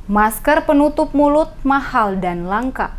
Masker penutup mulut mahal dan langka.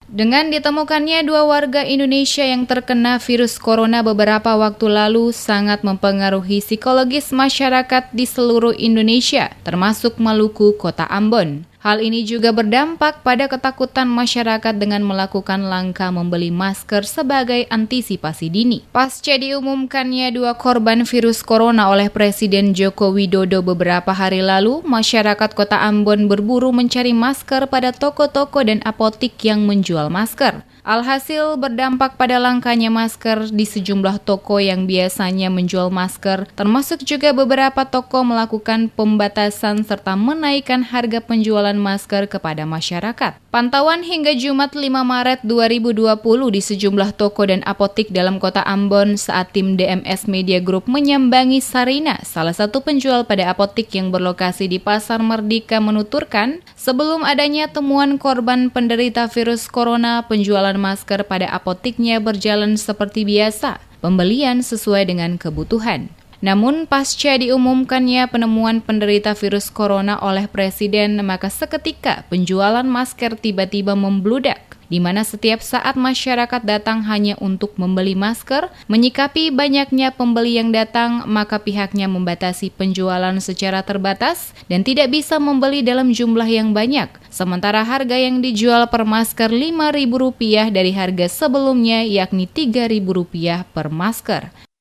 Dengan ditemukannya 2 warga Indonesia yang terkena virus corona beberapa waktu lalu sangat mempengaruhi psikologis masyarakat di seluruh Indonesia, termasuk Maluku, Kota Ambon. Hal ini juga berdampak pada ketakutan masyarakat dengan melakukan langkah membeli masker sebagai antisipasi dini. Pasca diumumkannya 2 korban virus corona oleh Presiden Joko Widodo beberapa hari lalu, masyarakat Kota Ambon berburu mencari masker pada toko-toko dan apotik yang menjual masker. Alhasil berdampak pada langkanya masker di sejumlah toko yang biasanya menjual masker, termasuk juga beberapa toko melakukan pembatasan serta menaikkan harga penjualan masker kepada masyarakat. Pantauan hingga Jumat 5 Maret 2020 di sejumlah toko dan apotik dalam Kota Ambon saat tim DMS Media Group menyambangi Sarina, salah satu penjual pada apotik yang berlokasi di Pasar Merdeka, menuturkan, sebelum adanya temuan korban penderita virus corona, penjualan masker pada apotiknya berjalan seperti biasa, pembelian sesuai dengan kebutuhan. Namun pasca diumumkannya penemuan penderita virus corona oleh Presiden, maka seketika penjualan masker tiba-tiba membludak, di mana setiap saat masyarakat datang hanya untuk membeli masker. Menyikapi banyaknya pembeli yang datang, maka pihaknya membatasi penjualan secara terbatas dan tidak bisa membeli dalam jumlah yang banyak. Sementara harga yang dijual per masker Rp5.000 dari harga sebelumnya, yakni Rp3.000 per masker.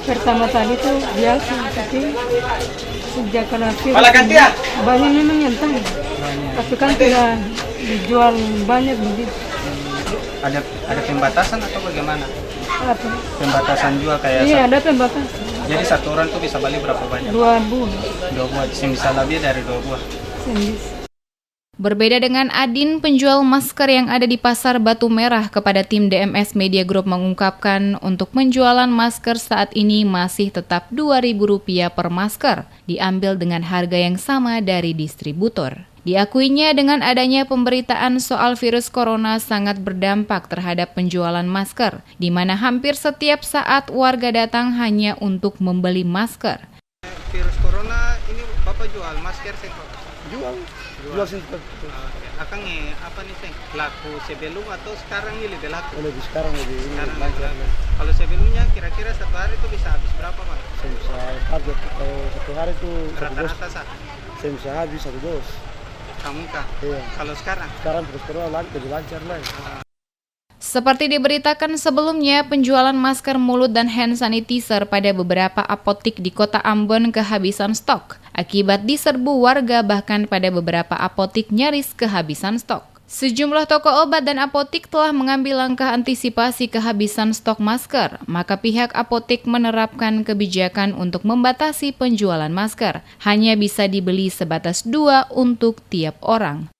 Pertama tadi tuh biasa, tapi sejak kena virus banyak memang yang tahu. Tapi kan tidak dijual banyak begitu. Ada pembatasan atau bagaimana? Apa? Pembatasan jual kayak Iya, ada pembatasan. Jadi satu orang tuh bisa beli berapa banyak? 2 buah. 2 buah, bisa lebih dari 2 buah. Berbeda dengan Adin, penjual masker yang ada di Pasar Batu Merah, kepada tim DMS Media Group mengungkapkan untuk penjualan masker saat ini masih tetap Rp2.000 per masker, diambil dengan harga yang sama dari distributor. Diakuinya dengan adanya pemberitaan soal virus corona sangat berdampak terhadap penjualan masker, di mana hampir setiap saat warga datang hanya untuk membeli masker. Virus corona ini Bapak jual masker sih? Jual sih. Akan apa nih sih? Laku sebelum atau sekarang ini lebih laku? Lebih sekarang lebih lancar. Kalau sebelumnya kira-kira satu hari itu bisa habis berapa Pak? Bisa target kalau satu hari itu rata-rata sah? Bisa habis 1 dos. Kamu kah? Iya. Kalau sekarang? Sekarang terus lebih lancar lah. Seperti diberitakan sebelumnya, penjualan masker mulut dan hand sanitizer pada beberapa apotik di Kota Ambon kehabisan stok. Akibat diserbu warga, bahkan pada beberapa apotik nyaris kehabisan stok. Sejumlah toko obat dan apotik telah mengambil langkah antisipasi kehabisan stok masker, maka pihak apotik menerapkan kebijakan untuk membatasi penjualan masker. Hanya bisa dibeli sebatas 2 untuk tiap orang.